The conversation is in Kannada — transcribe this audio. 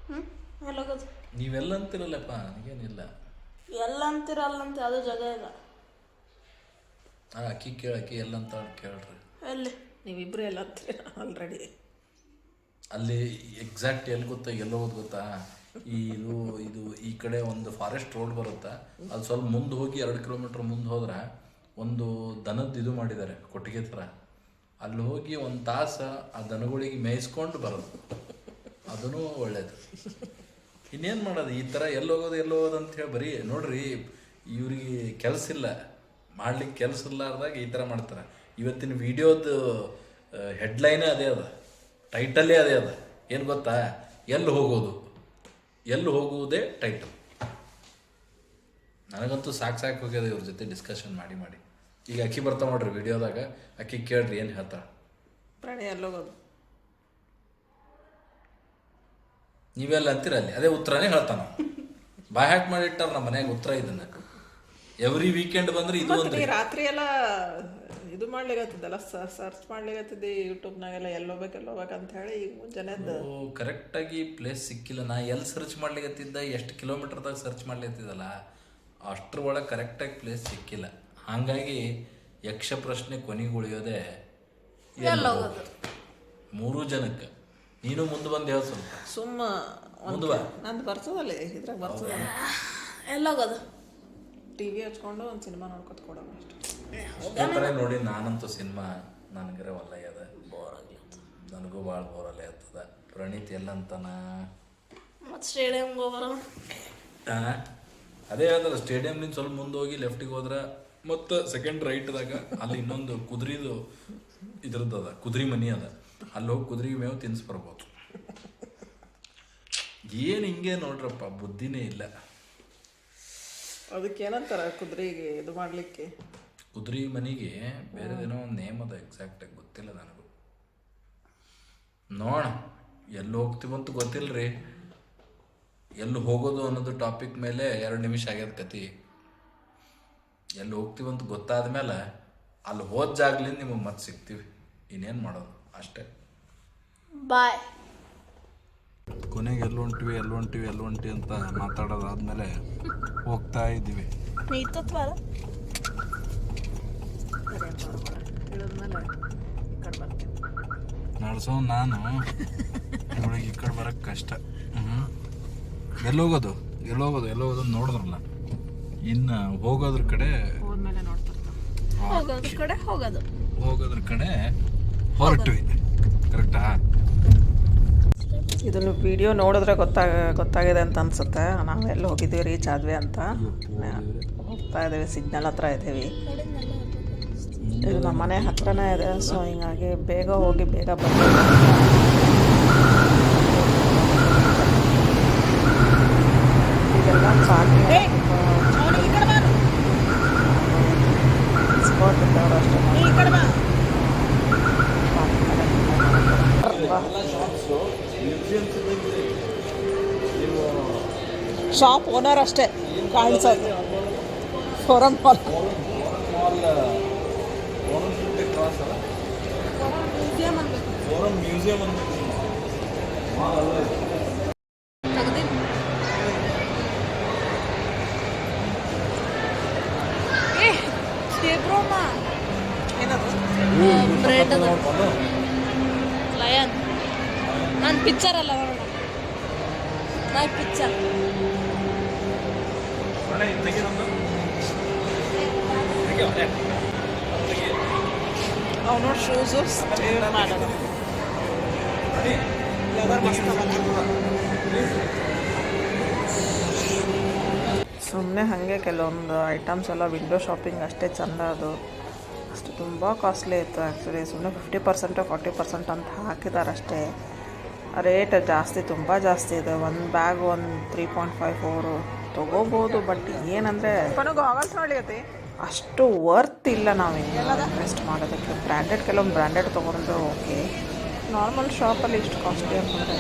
ಹ್ಞೂ ಎಲ್ಲೋಗೋದು ನೀವೆಲ್ಲ ಅಂತಿರಲ್ಲಪ್ಪ ನನಗೇನಿಲ್ಲ. ಎಲ್ಲ ಅಂತೀರ ಅಲ್ಲಂತ ಯಾವುದೋ ಜಾಗ ಇಲ್ಲ. ಅಕ್ಕಿ ಕೇಳಕ್ಕಿ ಎಲ್ಲಂತ ಕೇಳ್ರಿ. ಎಲ್ಲಿ ನೀವಿಬ್ಬರು ಎಲ್ಲ ಅಂತೀರ ಆಲ್ರೆಡಿ. ಅಲ್ಲಿ ಎಕ್ಸಾಕ್ಟ್ ಎಲ್ಲಿ ಗೊತ್ತಾ, ಎಲ್ಲಿ ಹೋಗೋದು ಗೊತ್ತಾ, ಇದು ಇದು ಈ ಕಡೆ ಒಂದು ಫಾರೆಸ್ಟ್ ರೋಡ್ ಬರುತ್ತಾ, ಅದು ಸ್ವಲ್ಪ ಮುಂದೆ ಹೋಗಿ 2 ಕಿಲೋಮೀಟ್ರ್ ಮುಂದೆ ಹೋದ್ರೆ ಒಂದು ದನದ ಇದು ಮಾಡಿದ್ದಾರೆ ಕೊಟ್ಟಿಗೆ ಥರ. ಅಲ್ಲಿ ಹೋಗಿ 1 ತಾಸು ಆ ದನಗಳಿಗೆ ಮೇಯಿಸ್ಕೊಂಡು ಬರೋದು, ಅದೂ ಒಳ್ಳೇದು. ಇನ್ನೇನು ಮಾಡೋದು, ಈ ಥರ ಎಲ್ಲಿ ಹೋಗೋದು ಅಂಥೇಳಿ ಬರೀ ನೋಡ್ರಿ, ಇವ್ರಿಗೆ ಕೆಲಸ ಇಲ್ಲ, ಮಾಡ್ಲಿಕ್ಕೆ ಕೆಲಸ ಇಲ್ಲಾರ್ದಾಗ ಈ ಥರ ಮಾಡ್ತಾರೆ. ಇವತ್ತಿನ ವಿಡಿಯೋದು ಹೆಡ್ಲೈನೇ ಅದೇ ಅದ, ಟೈಟಲ್ಲೇ ಅದೇ ಅದ. ಏನು ಗೊತ್ತಾ, ಎಲ್ಲಿ ಹೋಗುವುದೇ ಟೈಟಲ್. ನನಗಂತೂ ಸಾಕು ಹೋಗ್ಯದ ಇವ್ರ ಜೊತೆ ಡಿಸ್ಕಷನ್ ಮಾಡಿ ಮಾಡಿ. ಈಗ ಅಕ್ಕಿ ಬರ್ತಾ ನೋಡ್ರಿ ವಿಡಿಯೋದಾಗ, ಅಕ್ಕಿ ಕೇಳ್ರಿ ಏನು ಹೇಳ್ತಾಳೆ. ಪ್ರಾಣಿ ಎಲ್ಲೋಗೋದು ನೀವೆಲ್ಲ ಅಂತೀರ, ಅಲ್ಲಿ ಅದೇ ಉತ್ತರನೇ ಹೇಳ್ತಾನ. ಬಾಯ್ ಹ್ಯಾಕ್ ಮಾಡಿಟ್ಟಾರ ನಮ್ಮ ಮನ್ಯಾಗ ಉತ್ತರ. ಇದನ್ನ ಎವ್ರಿ ವೀಕೆಂಡ್ ಬಂದ್ರೆ ಇದು ಒಂದು ರಾತ್ರಿ ಎಲ್ಲ ಇದು ಮಾಡ್ಲಿಕ್ಕತ್ತಿದ್ದಲ್ಲ, ಸರ್ಚ್ ಮಾಡ್ಲಿಕ್ಕತ್ತಿದ್ದೆ ಯೂಟ್ಯೂಬ್ನಾಗೆಲ್ಲ ಎಲ್ಲೋಗ್ಬೇಕಂತ ಹೇಳಿ. ಈಗ ಮುಂಜಾನೆದ್ದು ಕರೆಕ್ಟಾಗಿ ಪ್ಲೇಸ್ ಸಿಕ್ಕಿಲ್ಲ. ನಾ ಎಲ್ಲಿ ಸರ್ಚ್ ಮಾಡ್ಲಿಕ್ಕತ್ತಿದ್ದ, ಎಷ್ಟು ಕಿಲೋಮೀಟರ್ದಾಗ ಸರ್ಚ್ ಮಾಡ್ಲಿತ್ತಿದ್ದಲ್ಲ, ಅಷ್ಟ್ರ ಒಳಗೆ ಕರೆಕ್ಟಾಗಿ ಪ್ಲೇಸ್ ಸಿಕ್ಕಿಲ್ಲ. ಹಾಗಾಗಿ ಯಕ್ಷ ಪ್ರಶ್ನೆ ಕೊನೆಗೆ ಉಳಿಯೋದೆ 3 ಜನಕ್ಕೆ. ನೀನು ಮುಂದೆ ಬಂದು ಹೇಳ ಸ್ವಲ್ಪ. ಸುಮ್ಮ ಮುಂದೆ ಬಾ, ನಂದು ಬರ್ತದಲ್ಲ ಇದ್ರಾಗ ಬರ್ತದ. ಎಲ್ಲೋಗೋದು ಟಿವಿ ಹಚ್ಕೊಂಡು ಒಂದು ಸಿನಿಮಾ ನೋಡ್ಕೊತ ಕೊಡೋಣ ಅಷ್ಟು. ಥರ ನೋಡಿ. ನಾನಂತೂ ಸಿನಿಮಾ ನನಗರೆ ಒಲ್ಲ ಅದ, ಬೋರ್ ಆಗ್ಲತ್ತ, ನನಗೂ ಭಾಳ ಬೋರ್ ಅಲ್ಲೇ ಆಗ್ತದ. ಪ್ರಣೀತ್ ಎಲ್ಲಂತಾನ ಮತ್ತು ಸ್ಟೇಡಿಯಮ್ಗೆ ಹೋಗೋಣ. ಅದೇ ಹೇಳ್ದಲ್ಲ, ಸ್ಟೇಡಿಯಮ್ನಿಂದ ಸ್ವಲ್ಪ ಮುಂದೆ ಹೋಗಿ ಲೆಫ್ಟಿಗೆ ಹೋದ್ರೆ ಮತ್ತು ಸೆಕೆಂಡ್ ರೈಟ್ದಾಗ ಅಲ್ಲಿ ಇನ್ನೊಂದು ಕುದುರೆದು ಇದ್ರದ್ದು ಕುದುರೆ ಮನಿ ಅದ. ಅಲ್ಲಿ ಹೋಗಿ ಕುದುರೆಗೆ ಮೇವು ತಿನ್ನಿಸ್ಬರ್ಬೋದು. ಏನು ಹಿಂಗೆ ನೋಡ್ರಪ್ಪ, ಬುದ್ಧಿನೇ ಇಲ್ಲ. ಅದಕ್ಕೇನಂತಾರ ಕುದುರೆಗೆ ಇದು ಮಾಡಲಿಕ್ಕೆ? ಕುದುರೆ ಮನೆಗೆ ಬೇರೆದೇನೋ ಒಂದು ನೇಮ್ ಅದ, ಎಕ್ಸಾಕ್ಟಾಗಿ ಗೊತ್ತಿಲ್ಲ ನನಗೂ. ನೋಡ ಎಲ್ಲಿ ಹೋಗ್ತೀವಂತ ಗೊತ್ತಿಲ್ಲ ರೀ. ಎಲ್ಲಿ ಹೋಗೋದು ಅನ್ನೋದು ಟಾಪಿಕ್ ಮೇಲೆ 2 ನಿಮಿಷ ಆಗ್ಯದ ಕತಿ. ಎಲ್ಲಿ ಹೋಗ್ತೀವಂತ ಗೊತ್ತಾದ ಮೇಲೆ ಅಲ್ಲಿ ಹೋದ ಜಾಗ್ಲಿಂದ ನಿಮಗೆ ಮತ್ತೆ ಸಿಗ್ತೀವಿ. ಇನ್ನೇನು ಮಾಡೋದು, ಅಷ್ಟೇ. ಬಾಯ್. ಕೊನೆಗೆ ಎಲ್ಲಿ ಹೊಂಟಿವಿ ಅಂತ ಮಾತಾಡೋದಾದ್ಮೇಲೆ ಹೋಗ್ತಾ ಇದ್ದೀವಿ. ನೀತತ್ವಾರ ತಿಳಿದ್ಮೇಲೆ ಈ ಕಡೆ ಬರ್ತೀನಿ. ನಡ್ಸೋ ನಾನು ಇವಳಿಗೆ ಈ ಕಡೆ ಬರೋಕ್ಕೆ ಕಷ್ಟ. ಎಲ್ಲೋಗೋದು ನೋಡಿದ್ರಲ್ಲ. ಇನ್ನು ಹೋಗೋದ್ರ ಕಡೆ ಹೋದ್ಮೇಲೆ ನೋಡ್ತಿರ್ತಾರೆ. ಹೋಗೋದ್ರ ಕಡೆ ಹೊರಟ್ವಿ. ಕರೆಕ್ಟಾ? ಇದನ್ನು ವಿಡಿಯೋ ನೋಡಿದ್ರೆ ಗೊತ್ತಾಗಿದೆ ಅಂತ ಅನ್ಸುತ್ತೆ. ನಾವೆಲ್ಲ ಹೋಗಿದ್ದೀವಿ, ರೀಚ್ ಆದ್ವಿ ಅಂತ. ಹೋಗ್ತಾ ಇದ್ದೀವಿ, ಸಿಗ್ನಲ್ ಹತ್ರ ಇದ್ದೀವಿ. ಇದು ನಮ್ಮ ಮನೆ ಹತ್ರನೇ ಇದೆ. ಸೊ ಹಿಂಗಾಗಿ ಬೇಗ ಹೋಗಿ ಬೇಗ ಬರ್ತೀವಿ. ಇದೆಲ್ಲ ಪಾರ್ಕಿಂಗ್ ಸ್ಪಾಟ್ ಇದ್ದವರು ಅಷ್ಟೇ. ಶಾಪ್ ಓನರ್ ಅಷ್ಟೇ ಕಾಣಿಸೋದು. Forum mall museum bread lion. ನಾನು ಪಿಕ್ಚರ್ ಅಲ್ಲ ನೋಡೋಣ, ನಾನು ಪಿಕ್ಚರ್. ಅವನು ಶೂಸು ಮಾಡೋದು. ಸುಮ್ಮನೆ ಹಾಗೆ ಕೆಲವೊಂದು ಐಟಮ್ಸ್ ಎಲ್ಲ ವಿಂಡೋ ಶಾಪಿಂಗ್ ಅಷ್ಟೇ ಚೆಂದ. ಅದು ಅಷ್ಟು ತುಂಬ ಕಾಸ್ಟ್ಲಿ ಇತ್ತು ಆ್ಯಕ್ಚುಲಿ. ಸುಮ್ಮನೆ 50% 40% ಅಂತ ಹಾಕಿದ್ದಾರೆ ಅಷ್ಟೇ. ರೇಟ್ ಜಾಸ್ತಿ, ತುಂಬ ಜಾಸ್ತಿ ಇದೆ. ಒಂದು ಬ್ಯಾಗ್ 3.54 ತೊಗೋಬೋದು. ಬಟ್ ಏನಂದರೆ ಅಷ್ಟು ವರ್ತ್ ಇಲ್ಲ ನಾವು ಇನ್ವೆಸ್ಟ್ ಮಾಡೋದಕ್ಕೆ. ಕೆಲವೊಂದು ಬ್ರ್ಯಾಂಡೆಡ್ ತೊಗೊಂಡ್ರೆ ಓಕೆ. ನಾರ್ಮಲ್ ಶಾಪಲ್ಲಿ ಇಷ್ಟು ಕಾಸ್ಟ್ಲಿ ಅಂತಂದರೆ